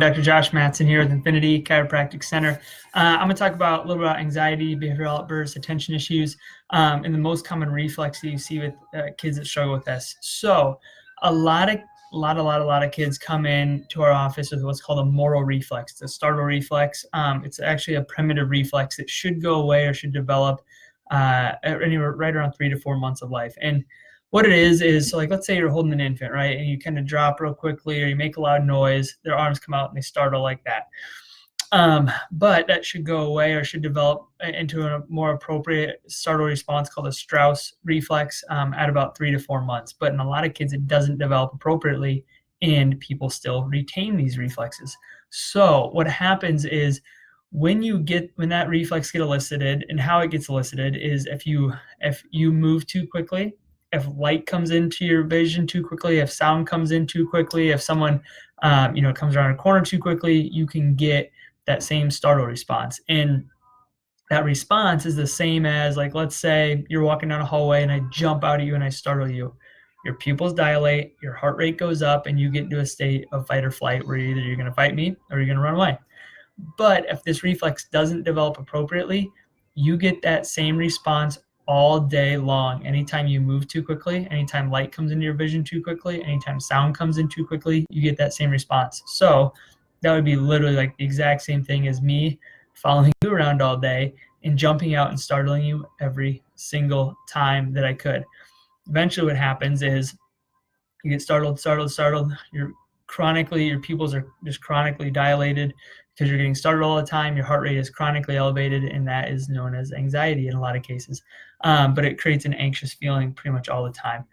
Dr. Josh Matson here with Infinity Chiropractic Center. I'm going to talk about a little bit about anxiety, behavioral outbursts, attention issues, and the most common reflex that you see with kids that struggle with this. So, a lot of kids come in to our office with what's called a motor reflex, the startle reflex. It's actually a primitive reflex that should go away or should develop anywhere right around 3 to 4 months of life. And what it is so like, let's say you're holding an infant, right? And you kind of drop real quickly or you make a loud noise, their arms come out and they startle like that. But that should go away or should develop into a more appropriate startle response called a Strauss reflex at about 3 to 4 months. But in a lot of kids, it doesn't develop appropriately and people still retain these reflexes. So what happens is when that reflex gets elicited, and how it gets elicited is if you move too quickly, if light comes into your vision too quickly, if sound comes in too quickly, if someone comes around a corner too quickly, you can get that same startle response. And that response is the same as, like, let's say you're walking down a hallway and I jump out at you and I startle you. Your pupils dilate, your heart rate goes up, and you get into a state of fight or flight where either you're going to fight me or you're going to run away. But if this reflex doesn't develop appropriately, you get that same response all day long. Anytime you move too quickly, anytime light comes into your vision too quickly, anytime sound comes in too quickly, you get that same response. So that would be literally like the exact same thing as me following you around all day and jumping out and startling you every single time that I could. Eventually what happens is you get startled. Your pupils are just chronically dilated because you're getting startled all the time. Your heart rate is chronically elevated, and that is known as anxiety in a lot of cases. But it creates an anxious feeling pretty much all the time.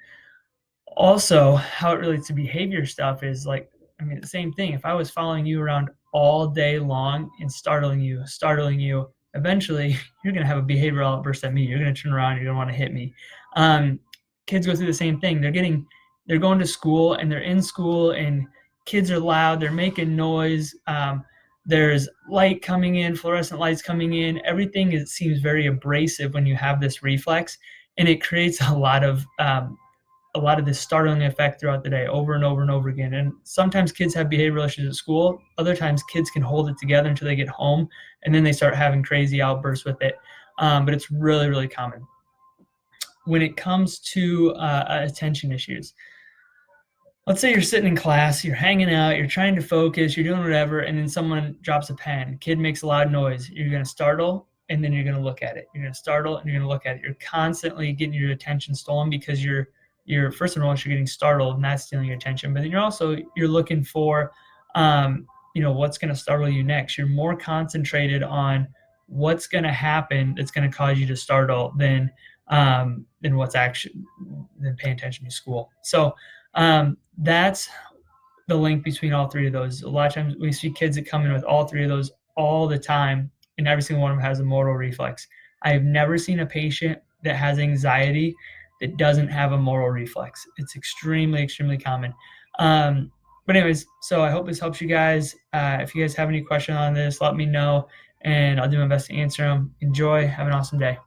Also, how it relates to behavior stuff is the same thing. If I was following you around all day long and startling you, eventually you're going to have a behavioral outburst at me. You're going to turn around, you're going to want to hit me. Kids go through the same thing. They're going to school and they're in school and kids are loud, they're making noise, there's light coming in, fluorescent lights coming in, everything seems very abrasive when you have this reflex, and it creates a lot of this startling effect throughout the day over and over and over again. And sometimes kids have behavioral issues at school, other times kids can hold it together until they get home and then they start having crazy outbursts with it. But it's really, really common. When it comes to attention issues, let's say you're sitting in class, you're hanging out, you're trying to focus, you're doing whatever, and then someone drops a pen. Kid makes a loud noise. You're going to startle, and then you're going to look at it. You're going to startle, and you're going to look at it. You're constantly getting your attention stolen because you're first and foremost, you're getting startled, and that's stealing your attention. But then you're looking for, what's going to startle you next. You're more concentrated on what's going to happen that's going to cause you to startle than paying attention to school. So that's the link between all three of those. A lot of times we see kids that come in with all three of those all the time, and every single one of them has a motor reflex. I have never seen a patient that has anxiety that doesn't have a motor reflex. It's extremely, extremely common. But anyways, so I hope this helps you guys. If you guys have any questions on this, let me know, and I'll do my best to answer them. Enjoy. Have an awesome day.